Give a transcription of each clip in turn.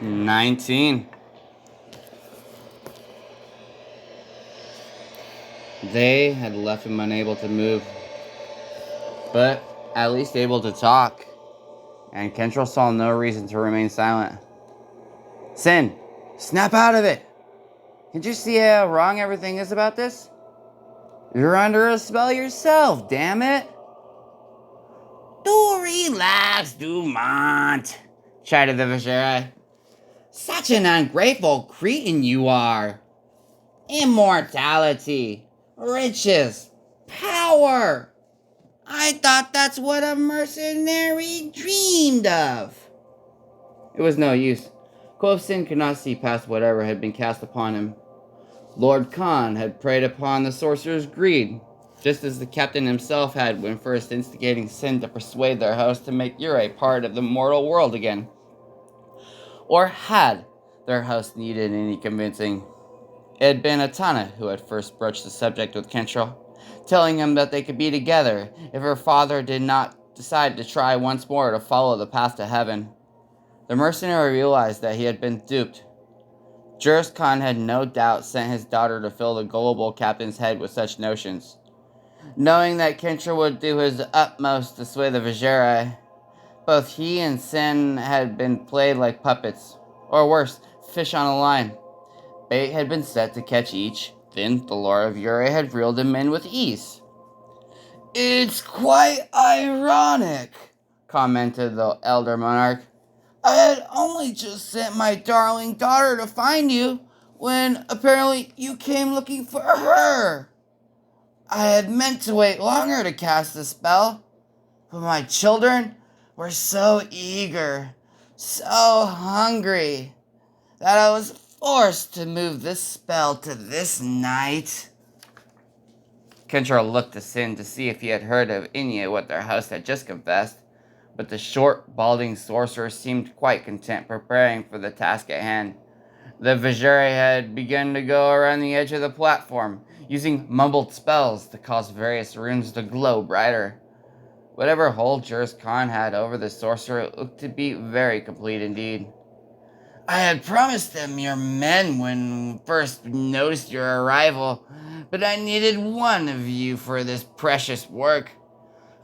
19. They had left him unable to move, but at least able to talk, and Kentrell saw no reason to remain silent. Sin, snap out of it! Can't you see how wrong everything is about this? You're under a spell yourself, damn it! Do relax, Dumont, chided the Vajera. Such an ungrateful cretin you are. Immortality, riches, power. I thought that's what a mercenary dreamed of. It was no use. Quoth Sin could not see past whatever had been cast upon him. Lord Khan had preyed upon the sorcerer's greed, just as the captain himself had when first instigating Sin to persuade their host to make Ure part of the mortal world again. Or had their host needed any convincing, it had been Atana who had first broached the subject with Kentrell, telling him that they could be together if her father did not decide to try once more to follow the path to heaven. The mercenary realized that he had been duped. Juris Khan had no doubt sent his daughter to fill the gullible captain's head with such notions. Knowing that Kentrell would do his utmost to sway the Vajera, both he and Sin had been played like puppets, or worse, fish on a line. Bait had been set to catch each, then the Lord of Ure had reeled him in with ease. It's quite ironic, commented the elder monarch. I had only just sent my darling daughter to find you, when apparently you came looking for her. I had meant to wait longer to cast the spell, but my children were so eager, so hungry, that I was forced to move this spell to this night. Kentrell looked to Sin to see if he had heard of any of what their host had just confessed, but the short, balding sorcerer seemed quite content preparing for the task at hand. The Vajere had begun to go around the edge of the platform, using mumbled spells to cause various runes to glow brighter. Whatever hold Juris Khan had over the sorcerer looked to be very complete indeed. I had promised them your men when first noticed your arrival, but I needed one of you for this precious work.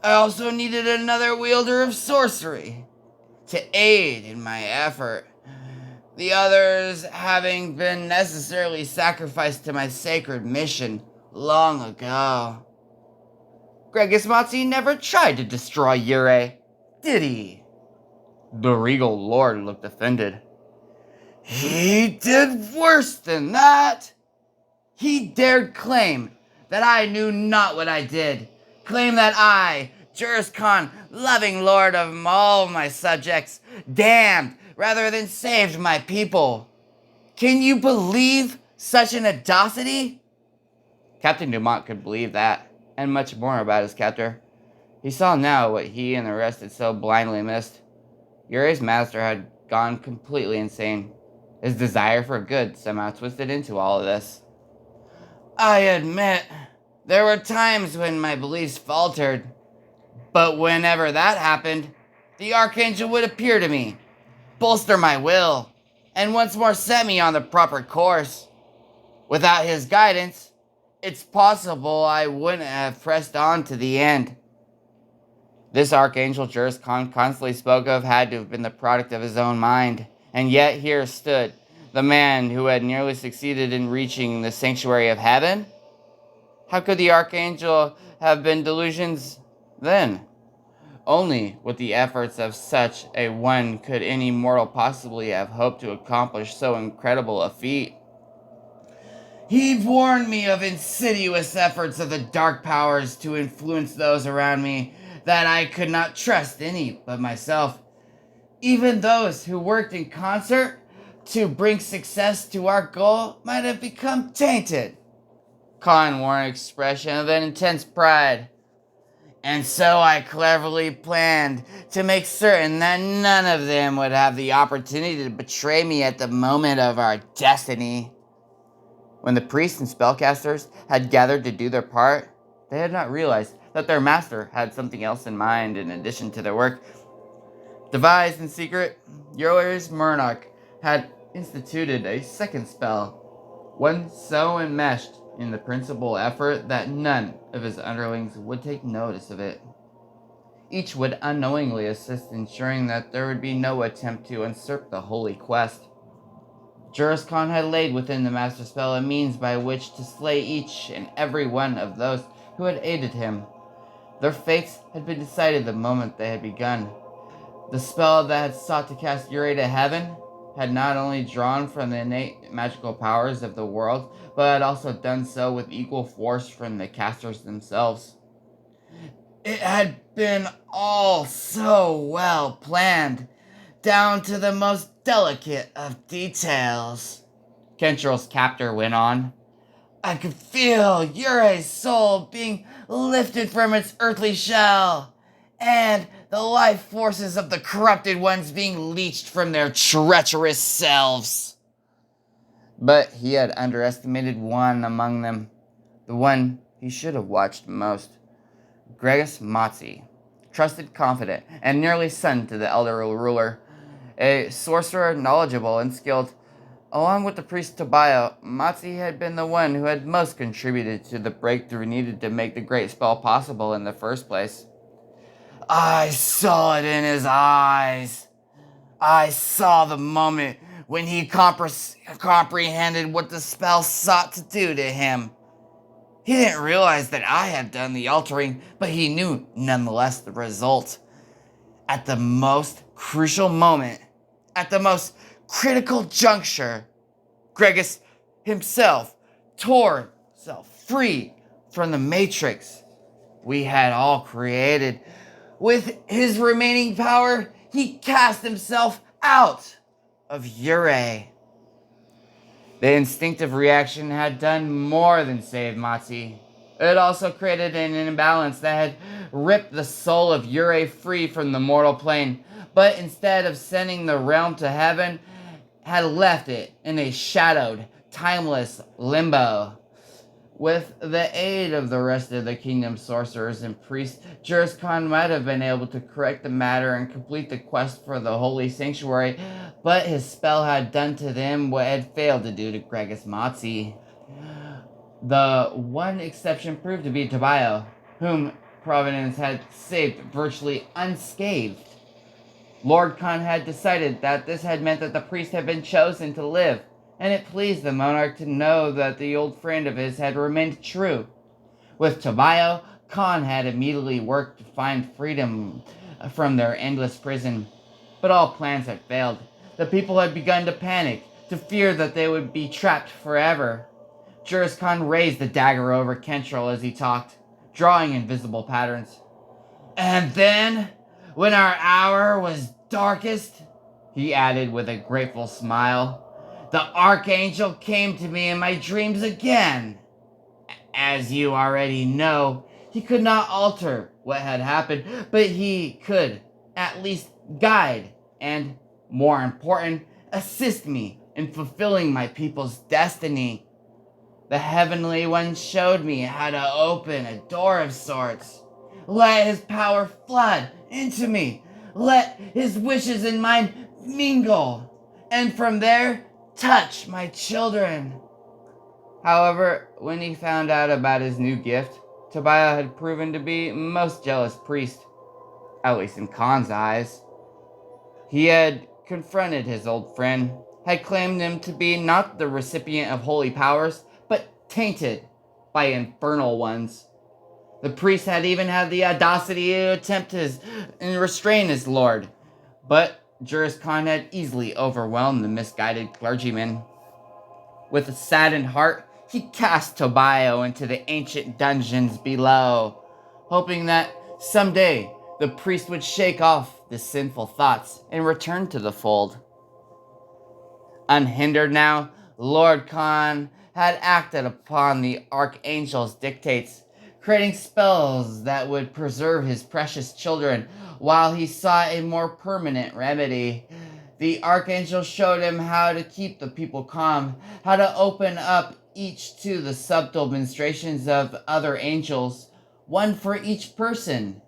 I also needed another wielder of sorcery to aid in my effort, the others having been necessarily sacrificed to my sacred mission long ago. Gregis Matzi never tried to destroy Ure, did he? The regal lord looked offended. He did worse than that. He dared claim that I knew not what I did. Claim that I, Juris Khan, loving lord of all my subjects, damned rather than saved my people. Can you believe such an audacity? Captain Dumont could believe that, and much more about his captor. He saw now what he and the rest had so blindly missed. Ure's master had gone completely insane. His desire for good somehow twisted into all of this. I admit, there were times when my beliefs faltered, but whenever that happened, the Archangel would appear to me, bolster my will, and once more set me on the proper course. Without his guidance, it's possible I wouldn't have pressed on to the end. This Archangel Juris Khan constantly spoke of had to have been the product of his own mind, and yet here stood the man who had nearly succeeded in reaching the sanctuary of heaven? How could the Archangel have been delusions then? Only with the efforts of such a one could any mortal possibly have hoped to accomplish so incredible a feat. He warned me of insidious efforts of the dark powers to influence those around me, that I could not trust any but myself. Even those who worked in concert to bring success to our goal might have become tainted. Khan wore an expression of intense pride. And so I cleverly planned to make certain that none of them would have the opportunity to betray me at the moment of our destiny. When the priests and spellcasters had gathered to do their part, they had not realized that their master had something else in mind in addition to their work. Devised in secret, Ure's monarch had instituted a second spell, one so enmeshed in the principal effort that none of his underlings would take notice of it. Each would unknowingly assist ensuring that there would be no attempt to usurp the holy quest. Juris Khan had laid within the master spell a means by which to slay each and every one of those who had aided him. Their fates had been decided the moment they had begun. The spell that had sought to cast Yurei to heaven had not only drawn from the innate magical powers of the world, but had also done so with equal force from the casters themselves. It had been all so well planned, down to the most delicate of details. Kentrel's captor went on. I could feel Yurei's soul being lifted from its earthly shell, and the life forces of the corrupted ones being leached from their treacherous selves. But he had underestimated one among them, the one he should have watched most. Gregis Matzi, trusted, confident, and nearly son to the elder ruler, a sorcerer knowledgeable and skilled. Along with the priest Tobiah, Matzi had been the one who had most contributed to the breakthrough needed to make the great spell possible in the first place. I saw it in his eyes. I saw the moment when he comprehended what the spell sought to do to him. He didn't realize that I had done the altering, but he knew nonetheless the result. At the most crucial moment, at the most critical juncture, Gregis himself tore himself free from the matrix we had all created. With his remaining power, he cast himself out of Yurei. The instinctive reaction had done more than save Matzi. It also created an imbalance that had ripped the soul of Yurei free from the mortal plane, but instead of sending the realm to heaven, had left it in a shadowed, timeless limbo. With the aid of the rest of the kingdom's sorcerers and priests, Juris Khan might have been able to correct the matter and complete the quest for the holy sanctuary, but his spell had done to them what had failed to do to Gregis Matzi. The one exception proved to be Tobiah, whom Providence had saved virtually unscathed. Lord Khan had decided that this had meant that the priest had been chosen to live, and it pleased the monarch to know that the old friend of his had remained true. With Tobiah, Khan had immediately worked to find freedom from their endless prison, but all plans had failed. The people had begun to panic, to fear that they would be trapped forever. Juris Khan raised the dagger over Kentrel as he talked, drawing invisible patterns. And then, when our hour was darkest, he added with a grateful smile, the Archangel came to me in my dreams again. As you already know, he could not alter what had happened, but he could at least guide and, more important, assist me in fulfilling my people's destiny. The Heavenly One showed me how to open a door of sorts. Let his power flood into me. Let his wishes and mine mingle. And from there, touch my children. However, when he found out about his new gift, Tobiah had proven to be a most jealous priest, at least in Khan's eyes. He had confronted his old friend, had claimed him to be not the recipient of holy powers, but tainted by infernal ones. The priest had even had the audacity to attempt and restrain his lord, but Juris Khan had easily overwhelmed the misguided clergyman. With a saddened heart, he cast Tobiah into the ancient dungeons below, hoping that someday the priest would shake off the sinful thoughts and return to the fold. Unhindered now, Lord Khan had acted upon the Archangel's dictates, creating spells that would preserve his precious children while he sought a more permanent remedy. The Archangel showed him how to keep the people calm, how to open up each to the subtle ministrations of other angels, one for each person.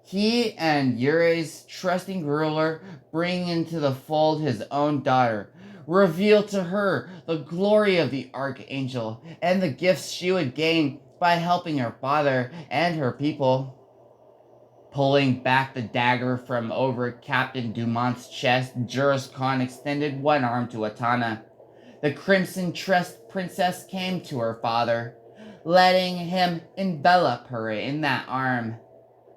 He and Yurei's trusting ruler bring into the fold his own daughter, reveal to her the glory of the Archangel and the gifts she would gain by helping her father and her people. Pulling back the dagger from over Captain Dumont's chest, Juris Khan extended one arm to Atana. The crimson-tressed princess came to her father, letting him envelop her in that arm.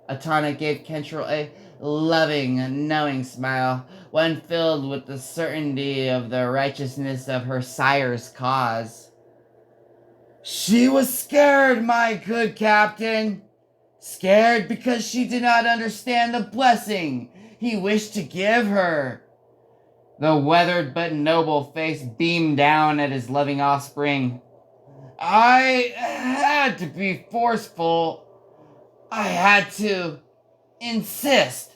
Atana gave Kentril a loving, knowing smile, one filled with the certainty of the righteousness of her sire's cause. She was scared, my good captain. Scared because she did not understand the blessing he wished to give her. The weathered but noble face beamed down at his loving offspring. I had to be forceful. I had to insist.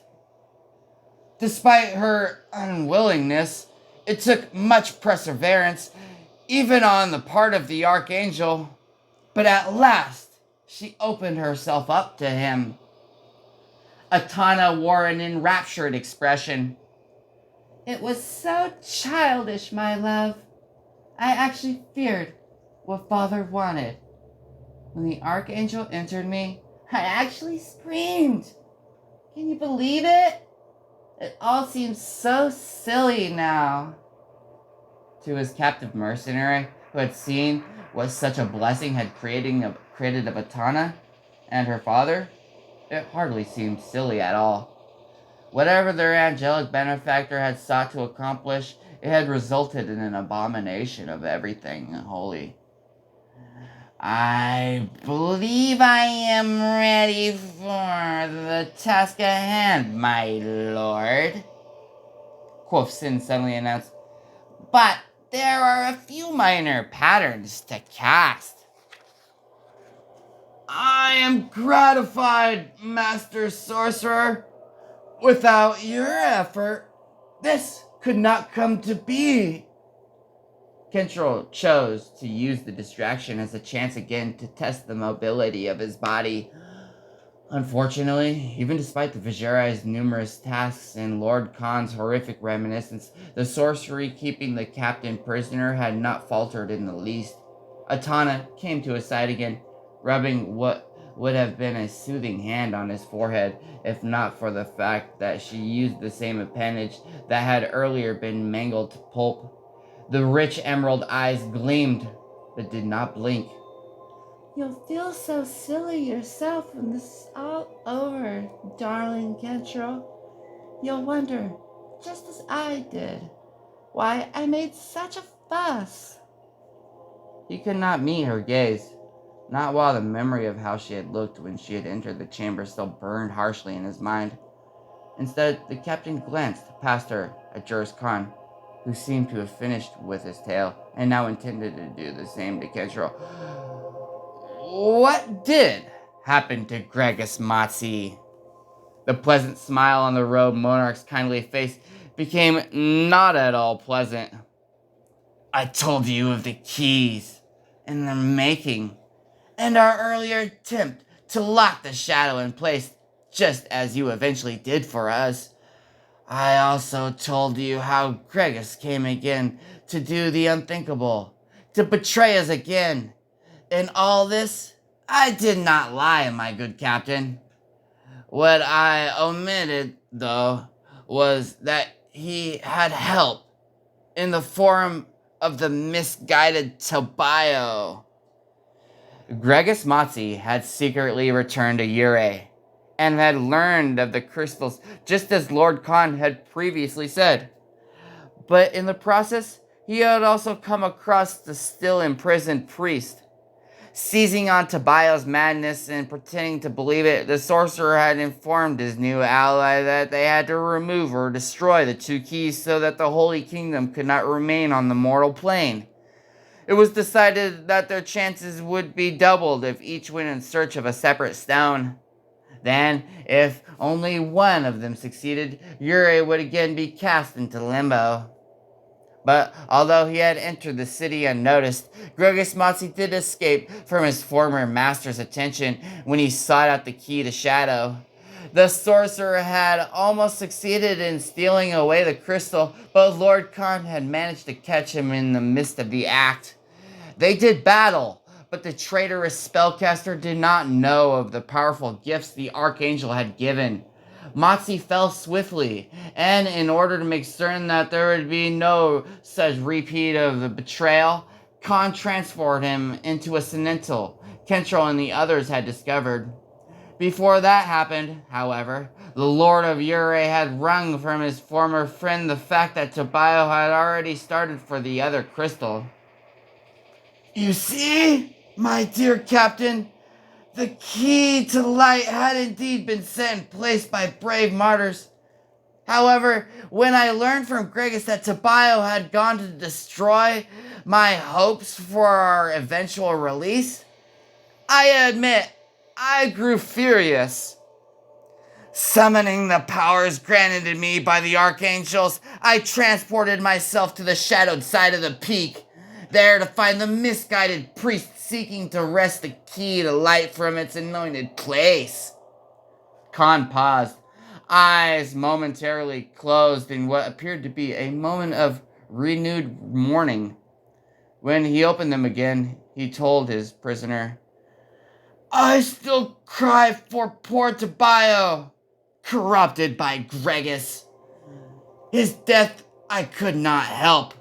Despite her unwillingness, it took much perseverance, even on the part of the Archangel. But at last, she opened herself up to him. Atana wore an enraptured expression. It was so childish, my love. I actually feared what Father wanted. When the Archangel entered me, I actually screamed. Can you believe it? It all seems so silly now. To his captive mercenary, who had seen what such a blessing had created of Atana and her father, it hardly seemed silly at all. Whatever their angelic benefactor had sought to accomplish, it had resulted in an abomination of everything holy. I believe I am ready for the task at hand, my lord, Quoth Sin suddenly announced. But there are a few minor patterns to cast. I am gratified, Master Sorcerer. Without your effort, this could not come to be. Kentril chose to use the distraction as a chance again to test the mobility of his body. Unfortunately, even despite the Vajray's numerous tasks and Lord Khan's horrific reminiscence, the sorcery keeping the captain prisoner had not faltered in the least. Atana came to his side again, rubbing what would have been a soothing hand on his forehead, if not for the fact that she used the same appendage that had earlier been mangled to pulp. The rich emerald eyes gleamed, but did not blink. You'll feel so silly yourself when this is all over, darling Kentril. You'll wonder, just as I did, why I made such a fuss. He could not meet her gaze, not while the memory of how she had looked when she had entered the chamber still burned harshly in his mind. Instead, the captain glanced past her at Juris Khan, who seemed to have finished with his tale and now intended to do the same to Kentril. What did happen to Gregus Matzi? The pleasant smile on the robed monarch's kindly face became not at all pleasant. I told you of the keys and their making, and our earlier attempt to lock the shadow in place, just as you eventually did for us. I also told you how Gregus came again to do the unthinkable, to betray us again. In all this, I did not lie, my good captain. What I omitted, though, was that he had help in the form of the misguided Tobio. Gregus Matzi had secretly returned to Yurei and had learned of the crystals just as Lord Khan had previously said. But in the process, he had also come across the still imprisoned priest. Seizing on Tobio's madness and pretending to believe it, the sorcerer had informed his new ally that they had to remove or destroy the two keys so that the Holy Kingdom could not remain on the mortal plane. It was decided that their chances would be doubled if each went in search of a separate stone. Then, if only one of them succeeded, Yurei would again be cast into limbo. But although he had entered the city unnoticed, Gregus Matzi did escape from his former master's attention when he sought out the key to Shadow. The sorcerer had almost succeeded in stealing away the crystal, but Lord Khan had managed to catch him in the midst of the act. They did battle, but the traitorous spellcaster did not know of the powerful gifts the archangel had given. Motzi fell swiftly, and in order to make certain that there would be no such repeat of the betrayal, Khan transformed him into a sentinel Kentrel and the others had discovered. Before that happened, however, the Lord of Ure had wrung from his former friend the fact that Tobias had already started for the other crystal. You see, my dear captain, the key to light had indeed been set in place by brave martyrs. However, when I learned from Gregis that Tobias had gone to destroy my hopes for our eventual release, I admit I grew furious. Summoning the powers granted to me by the archangels, I transported myself to the shadowed side of the peak, there to find the misguided priest seeking to wrest the key to light from its anointed place. Khan paused, eyes momentarily closed in what appeared to be a moment of renewed mourning. When he opened them again, he told his prisoner, I still cry for poor Tobias, corrupted by Gregis. His death I could not help.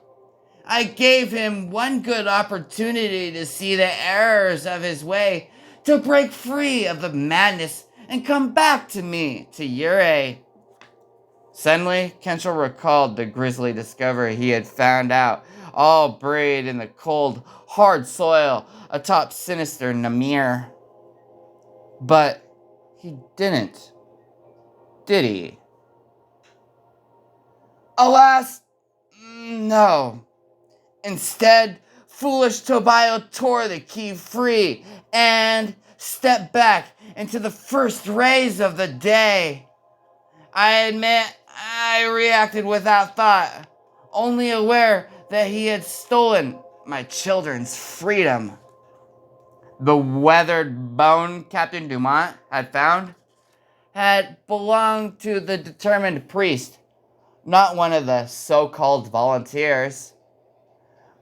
I gave him one good opportunity to see the errors of his way, to break free of the madness and come back to me, to Ure. Suddenly, Kentrel recalled the grisly discovery he had found out, all buried in the cold, hard soil atop sinister Namir. But he didn't, did he? Alas, no. Instead, foolish Tobias tore the key free and stepped back into the first rays of the day. I admit I reacted without thought, only aware that he had stolen my children's freedom. The weathered bone Captain Dumont had found had belonged to the determined priest, not one of the so-called volunteers.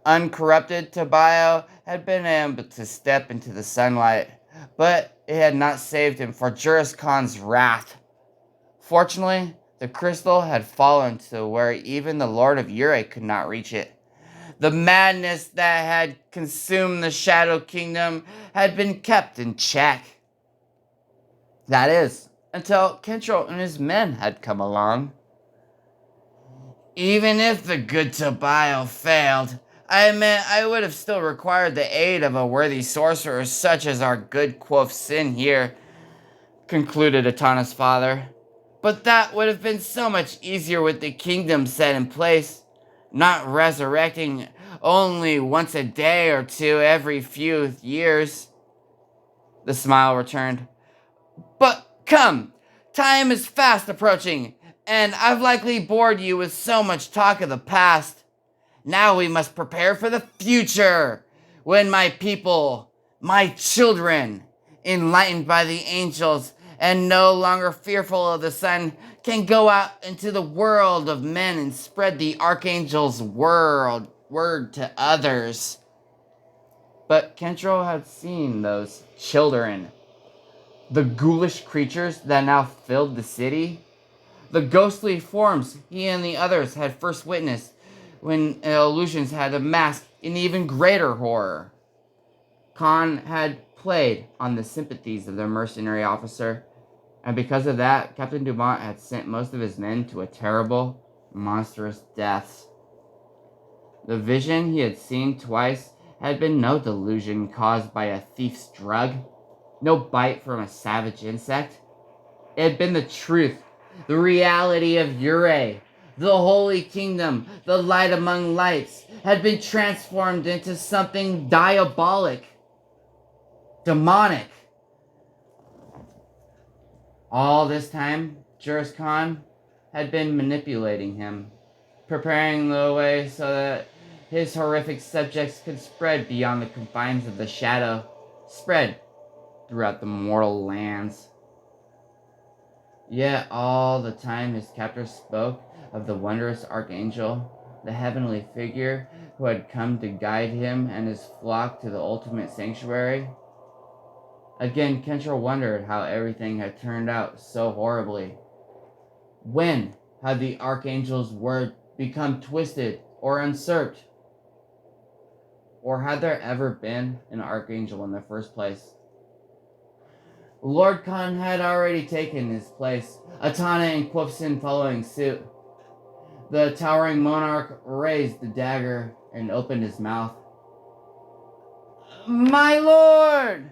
Uncorrupted, Tobias had been able to step into the sunlight, but it had not saved him for Juris Khan's wrath. Fortunately, the crystal had fallen to where even the Lord of Ure could not reach it. The madness that had consumed the Shadow Kingdom had been kept in check. That is, until Kentrel and his men had come along. Even if the good Tobias failed, I admit I would have still required the aid of a worthy sorcerer such as our good Quoth Sin here, concluded Atana's father. But that would have been so much easier with the kingdom set in place, not resurrecting only once a day or two every few years. The smile returned. But come, time is fast approaching, and I've likely bored you with so much talk of the past. Now we must prepare for the future, when my people, my children, enlightened by the angels and no longer fearful of the sun, can go out into the world of men and spread the archangel's word to others. But Kentrel had seen those children, the ghoulish creatures that now filled the city, the ghostly forms he and the others had first witnessed when illusions had amassed in even greater horror. Khan had played on the sympathies of the mercenary officer, and because of that, Captain Dumont had sent most of his men to a terrible, monstrous deaths. The vision he had seen twice had been no delusion caused by a thief's drug, no bite from a savage insect. It had been the truth, the reality of Ure. The Holy Kingdom, the light among lights, had been transformed into something diabolic, demonic. All this time, Juris Khan had been manipulating him, preparing the way so that his horrific subjects could spread beyond the confines of the shadow, spread throughout the mortal lands. Yet all the time his captor spoke of the wondrous archangel, the heavenly figure who had come to guide him and his flock to the ultimate sanctuary. Again, Kentrell wondered how everything had turned out so horribly. When had the archangel's word become twisted or usurped? Or had there ever been an archangel in the first place? Lord Khan had already taken his place, Atana and Quifson following suit. The towering monarch raised the dagger and opened his mouth. "My lord!"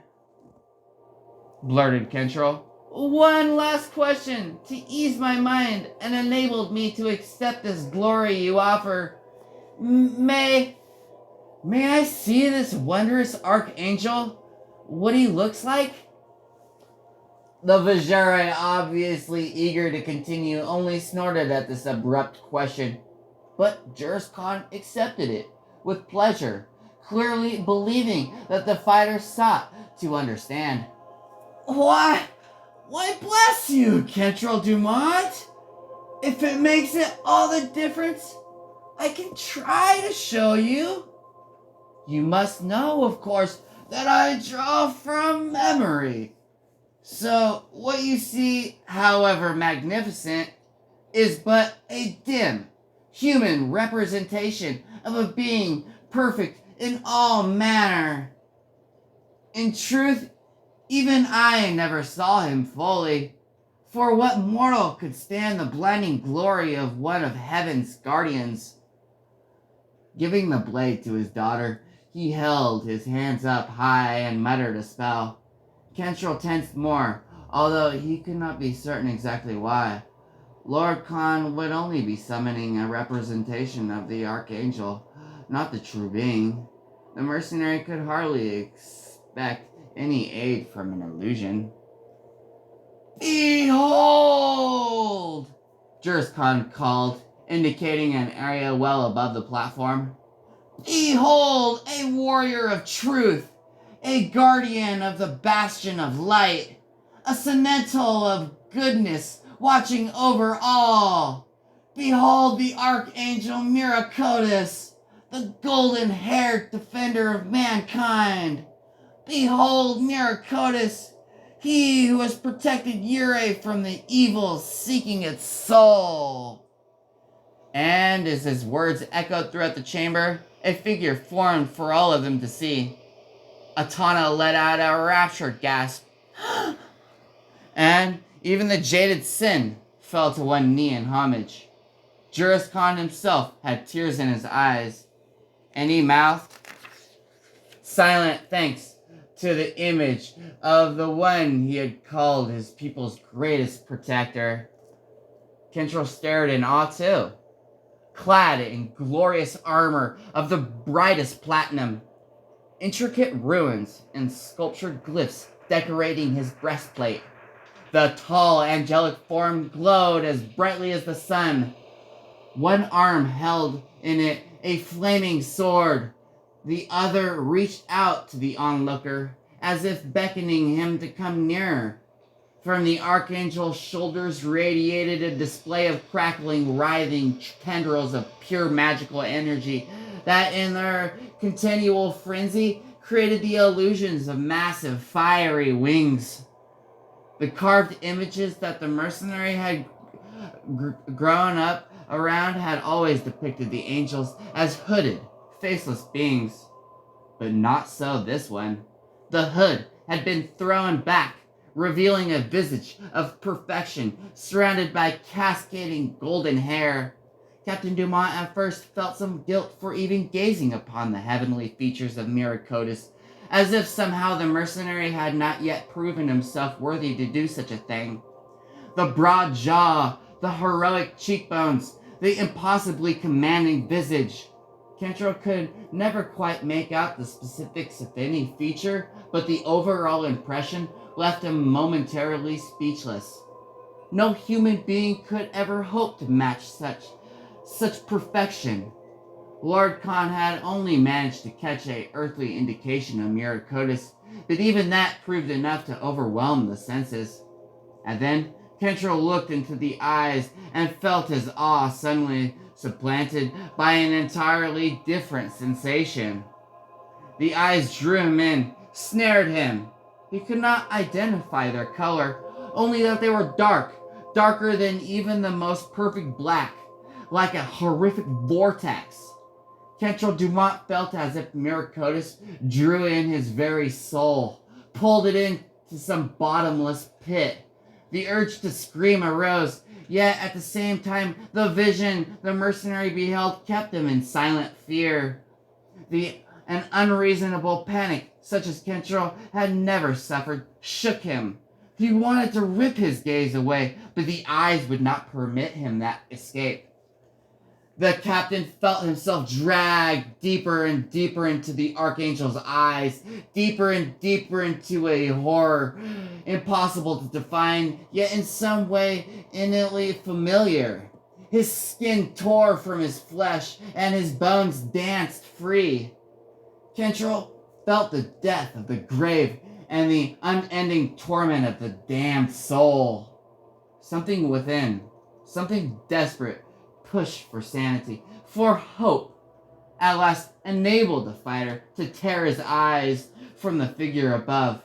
blurted Kentrell. "One last question to ease my mind and enable me to accept this glory you offer. May I see this wondrous archangel? What he looks like?" The Vajara, obviously eager to continue, only snorted at this abrupt question. But Juris Khan accepted it with pleasure, clearly believing that the fighter sought to understand. Why bless you, Kentrell Dumont? If it makes it all the difference, I can try to show you. You must know, of course, that I draw from memory. So, what you see, however magnificent, is but a dim, human representation of a being perfect in all manner. In truth, even I never saw him fully, for what mortal could stand the blinding glory of one of heaven's guardians? Giving the blade to his daughter, he held his hands up high and muttered a spell. Kentrell tensed more, although he could not be certain exactly why. Lord Khan would only be summoning a representation of the archangel, not the true being. The mercenary could hardly expect any aid from an illusion. "Behold!" Juris Khan called, indicating an area well above the platform. "Behold a warrior of truth, a guardian of the bastion of light, a sentinel of goodness watching over all. Behold the Archangel Miracotus, the golden-haired defender of mankind. Behold Miracotus, he who has protected Ure from the evil seeking its soul." And as his words echoed throughout the chamber, a figure formed for all of them to see. Atana let out a raptured gasp. And even the jaded Sin fell to one knee in homage. Juris Khan himself had tears in his eyes, and he mouthed silent thanks to the image of the one he had called his people's greatest protector. Kentrell stared in awe too. Clad in glorious armor of the brightest platinum, intricate runes and sculptured glyphs decorating his breastplate, the tall angelic form glowed as brightly as the sun. One arm held in it a flaming sword. The other reached out to the onlooker, as if beckoning him to come nearer. From the archangel's shoulders radiated a display of crackling, writhing tendrils of pure magical energy that, in their continual frenzy, created the illusions of massive, fiery wings. The carved images that the mercenary had grown up around had always depicted the angels as hooded, faceless beings. But not so this one. The hood had been thrown back, revealing a visage of perfection surrounded by cascading golden hair. Captain Dumont at first felt some guilt for even gazing upon the heavenly features of Miracotus, as if somehow the mercenary had not yet proven himself worthy to do such a thing. The broad jaw, the heroic cheekbones, the impossibly commanding visage. Kentrell could never quite make out the specifics of any feature, but the overall impression left him momentarily speechless. No human being could ever hope to match such perfection. Lord Khan had only managed to catch an earthly indication of Miracotus, but even that proved enough to overwhelm the senses. And then Kentrell looked into the eyes and felt his awe suddenly supplanted by an entirely different sensation. The eyes drew him in, snared him. He could not identify their color, only that they were dark, darker than even the most perfect black, like a horrific vortex. Kentrell Dumont felt as if Miracotis drew in his very soul, pulled it into some bottomless pit. The urge to scream arose, yet at the same time the vision the mercenary beheld kept him in silent fear. An unreasonable panic, such as Kentrell had never suffered, shook him. He wanted to rip his gaze away, but the eyes would not permit him that escape. The captain felt himself dragged deeper and deeper into the Archangel's eyes, deeper and deeper into a horror impossible to define, yet in some way innately familiar. His skin tore from his flesh, and his bones danced free. Kentrell felt the death of the grave and the unending torment of the damned soul. Something within, something desperate, pushed for sanity, for hope, at last enabled the fighter to tear his eyes from the figure above.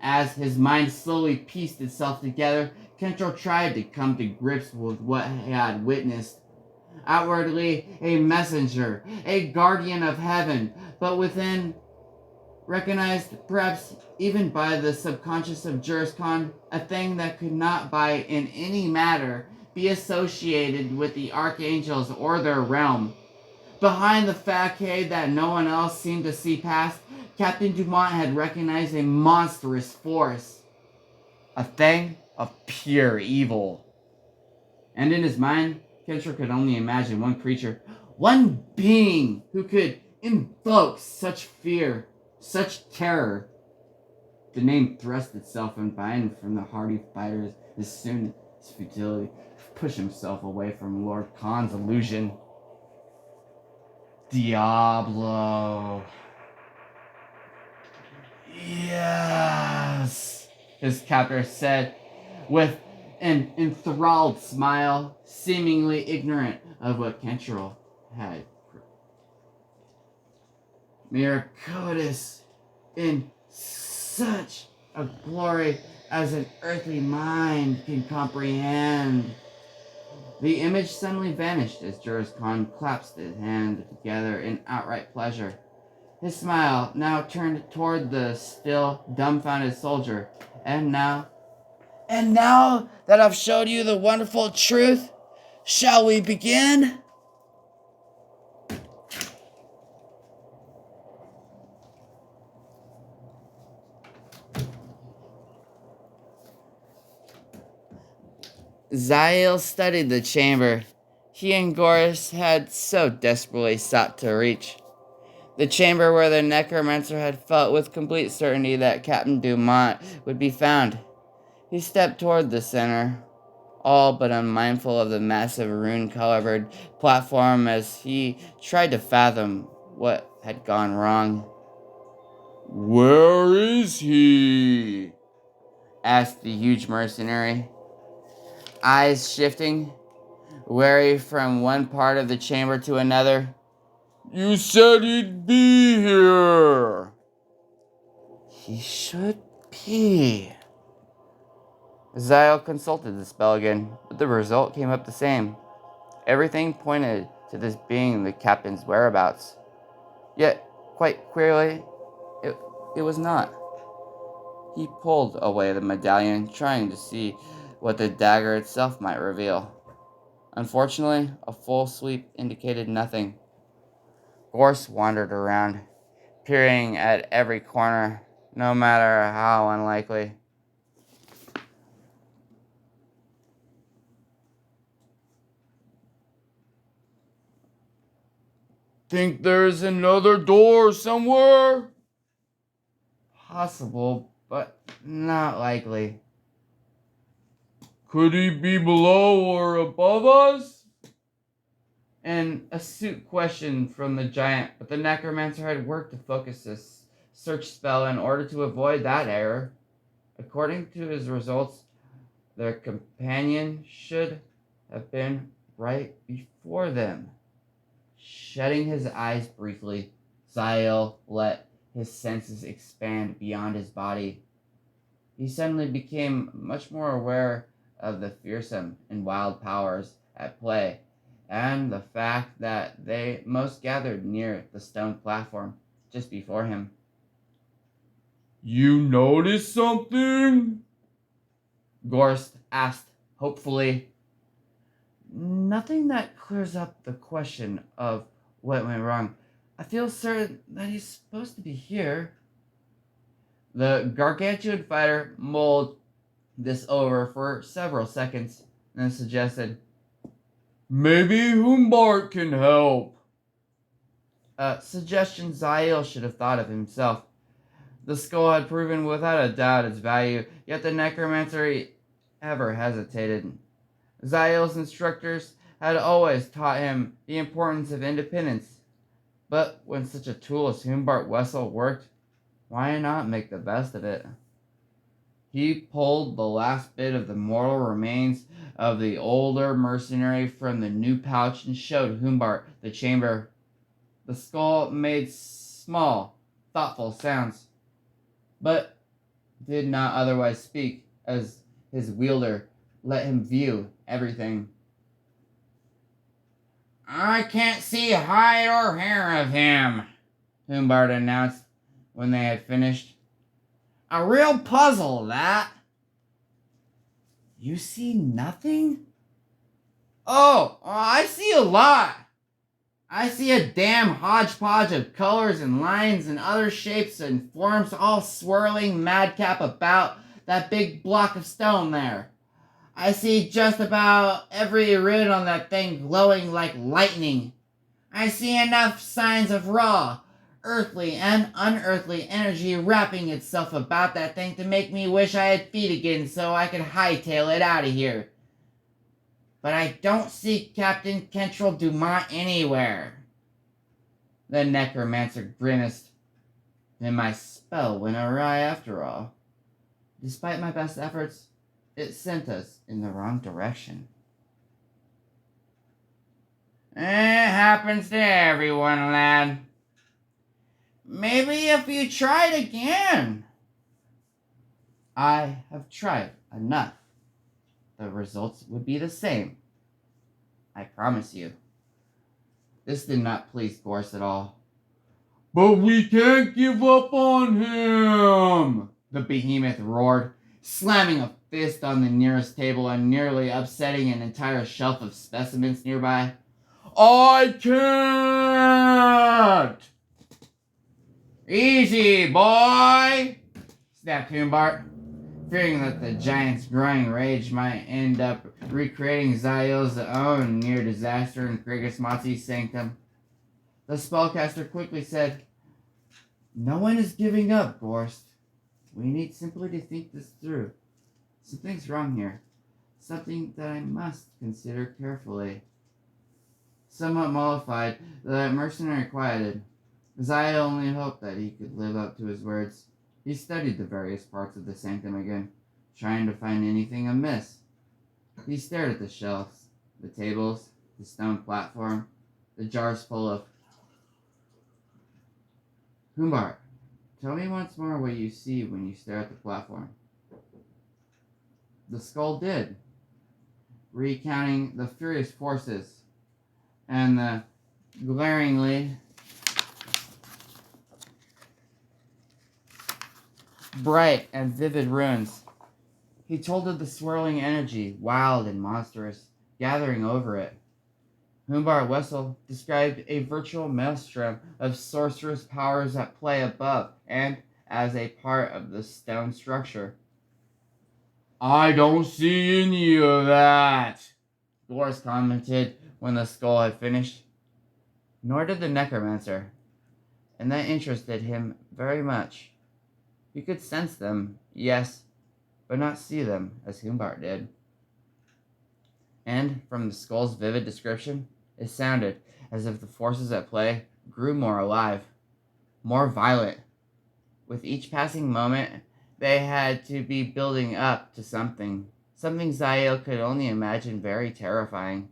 As his mind slowly pieced itself together, Kentrell tried to come to grips with what he had witnessed. Outwardly a messenger, a guardian of heaven, but within, recognized perhaps even by the subconscious of Juris Khan, a thing that could not by in any matter be associated with the archangels or their realm. Behind the facade that no one else seemed to see past, Captain Dumont had recognized a monstrous force, a thing of pure evil. And in his mind, Kentrell could only imagine one creature, one being who could invoke such fear, such terror. The name thrust itself in mind from the hardy fighters as soon as futility pushed himself away from Lord Khan's illusion. Diablo. Yes, his captor said with an enthralled smile, seemingly ignorant of what Kentrell had. Miracotis in such a glory as an earthly mind can comprehend. The image suddenly vanished as Juris Khan clasped his hands together in outright pleasure. His smile now turned toward the still, dumbfounded soldier. And now that I've showed you the wonderful truth, shall we begin? Zael studied the chamber he and Goris had so desperately sought to reach. The chamber where the necromancer had felt with complete certainty that Captain Dumont would be found. He stepped toward the center, all but unmindful of the massive rune-colored platform as he tried to fathom what had gone wrong. "Where is he?" asked the huge mercenary, eyes shifting, wary from one part of the chamber to another. "You said he'd be here." "He should be." Zael consulted the spell again, but the result came up the same. Everything pointed to this being the captain's whereabouts. Yet, quite clearly, it was not. He pulled away the medallion, trying to see what the dagger itself might reveal. Unfortunately, a full sweep indicated nothing. Gorse wandered around, peering at every corner, no matter how unlikely. "Think there's another door somewhere?" "Possible, but not likely." "Could he be below or above us?" An astute question from the giant, but the necromancer had worked to focus this search spell in order to avoid that error. According to his results, Their companion should have been right before them. Shutting his eyes briefly, Zael let his senses expand beyond his body. He suddenly became much more aware of the fearsome and wild powers at play, and the fact that they most gathered near the stone platform just before him. You noticed something? Gorst asked hopefully. Nothing that clears up the question of what went wrong. I feel certain that he's supposed to be here. The gargantuan fighter mulled this over for several seconds, then suggested, maybe Humbart can help. A suggestion Zael should have thought of himself. The skull had proven without a doubt its value, yet the necromancer ever hesitated. Zael's instructors had always taught him the importance of independence, but when such a tool as Humbart Wessel worked, why not make the best of it? He pulled the last bit of the mortal remains of the older mercenary from the new pouch and showed Humbart the chamber. The skull made small, thoughtful sounds, but did not otherwise speak, as his wielder let him view everything. I can't see hide or hair of him, Humbart announced when they had finished. A real puzzle, that. You see nothing? Oh, I see a lot. I see a damn hodgepodge of colors and lines and other shapes and forms all swirling madcap about that big block of stone there. I see just about every rid on that thing glowing like lightning. I see enough signs of raw, earthly and unearthly energy wrapping itself about that thing to make me wish I had feet again so I could hightail it out of here. But I don't see Captain Kentrell Dumont anywhere. The necromancer grimaced. Then my spell went awry after all. Despite my best efforts, it sent us in the wrong direction. It happens to everyone, lad. Maybe if you tried again. I have tried enough. The results would be the same. I promise you. This did not please Gorse at all. But we can't give up on him, the behemoth roared, slamming a fist on the nearest table and nearly upsetting an entire shelf of specimens nearby. I can't! Easy, boy, snapped Humbart, fearing that the giant's growing rage might end up recreating Zael's own near disaster in Krigasmatsi's sanctum. The spellcaster quickly said, no one is giving up, Gorst. We need simply to think this through. Something's wrong here. Something that I must consider carefully. Somewhat mollified, the mercenary quieted. Zael only hoped that he could live up to his words. He studied the various parts of the sanctum again, trying to find anything amiss. He stared at the shelves, the tables, the stone platform, the jars full of... Humbart, tell me once more what you see when you stare at the platform. The skull did, recounting the furious forces and the glaringly bright and vivid runes. He told of the swirling energy, wild and monstrous, gathering over it. Humbart Wessel described a virtual maelstrom of sorcerous powers at play above and as a part of the stone structure. I don't see any of that, Gorse commented when the skull had finished. Nor did the necromancer, and that interested him very much. He could sense them, yes, but not see them as Humbart did. And from the skull's vivid description, it sounded as if the forces at play grew more alive, more violent. With each passing moment, they had to be building up to something. something Zael could only imagine very terrifying.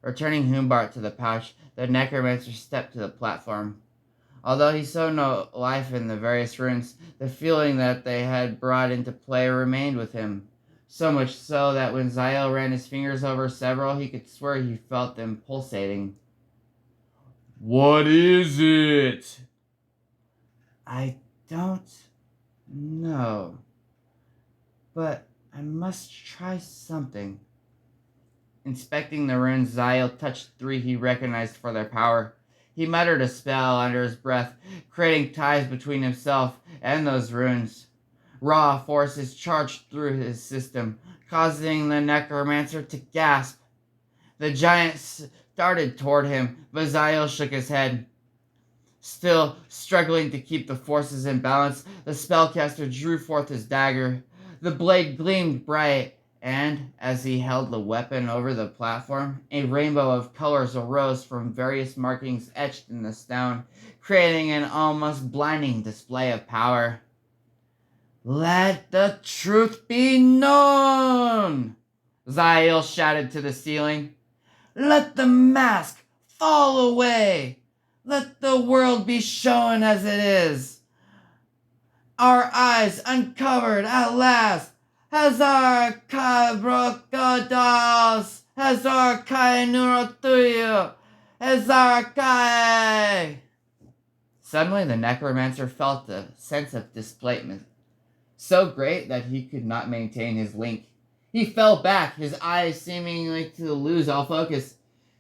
Returning Humbart to the pouch, the necromancer stepped to the platform. Although he saw no life in the various runes, the feeling that they had brought into play remained with him. So much so that when Zael ran his fingers over several, he could swear he felt them pulsating. "What is it?" "I don't know, but I must try something." Inspecting the runes, Zael touched 3 he recognized for their power. He muttered a spell under his breath, creating ties between himself and those runes. Raw forces charged through his system, causing the necromancer to gasp. The giant started toward him, but Zael shook his head. Still struggling to keep the forces in balance, the spellcaster drew forth his dagger. The blade gleamed bright, and as he held the weapon over the platform, a rainbow of colors arose from various markings etched in the stone, creating an almost blinding display of power. "Let the truth be known!" Zael shouted to the ceiling. "Let the mask fall away! Let the world be shown as it is! Our eyes uncovered at last! Hazar Kabrokodos! Hazar Kai Nurotuyo! Hazar Kai!" Suddenly the necromancer felt a sense of displacement, so great that he could not maintain his link. He fell back, his eyes seemingly to lose all focus.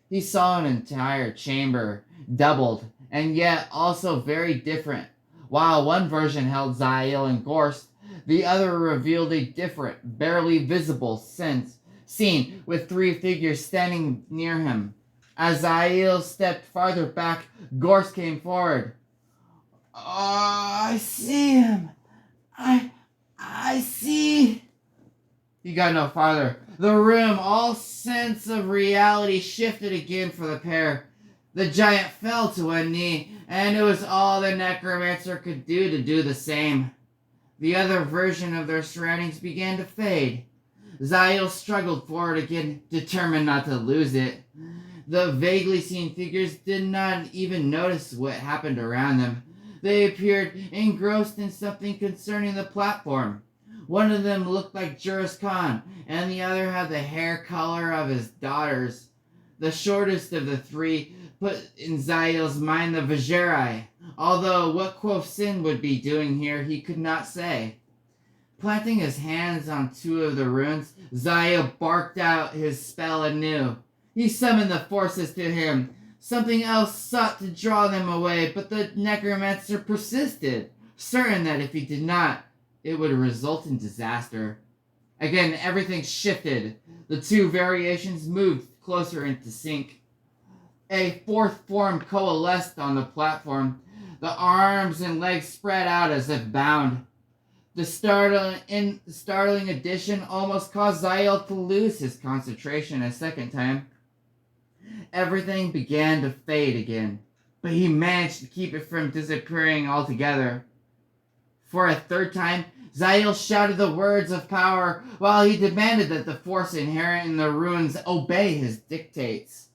He saw an entire chamber, doubled, and yet also very different. While one version held Zael and Gorst, the other revealed a different, barely visible scene with 3 figures standing near him. As Zael stepped farther back, Gorst came forward. "Oh, I see him. I see." He got no farther. The room, all sense of reality shifted again for the pair. The giant fell to one knee, and it was all the necromancer could do to do the same. The other version of their surroundings began to fade. Zael struggled forward again, determined not to lose it. The vaguely seen figures did not even notice what happened around them. They appeared engrossed in something concerning the platform. One of them looked like Juris Khan, and the other had the hair color of his daughters. The shortest of the 3 put in Zael's mind the Vajerai, although what Quoth Sin would be doing here he could not say. Planting his hands on 2 of the runes, Zael barked out his spell anew. He summoned the forces to him. Something else sought to draw them away, but the necromancer persisted, certain that if he did not, it would result in disaster. Again, everything shifted. The 2 variations moved closer into sync. A 4th form coalesced on the platform. The arms and legs spread out as if bound. The startling addition almost caused Zael to lose his concentration a second time. Everything began to fade again, but he managed to keep it from disappearing altogether. For a 3rd time, Zael shouted the words of power while he demanded that the force inherent in the runes obey his dictates.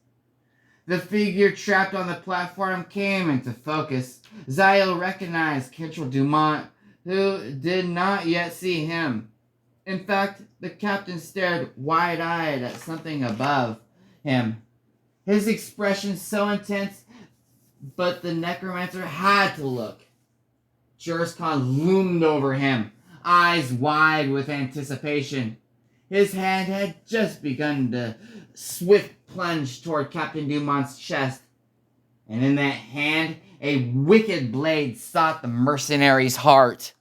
The figure trapped on the platform came into focus. Zael recognized Kentrell Dumont, who did not yet see him. In fact, the captain stared wide-eyed at something above him. His expression so intense, but the necromancer had to look. Juris Khan loomed over him, eyes wide with anticipation. His hand had just begun to swift plunge toward Captain Dumont's chest, and in that hand a wicked blade sought the mercenary's heart.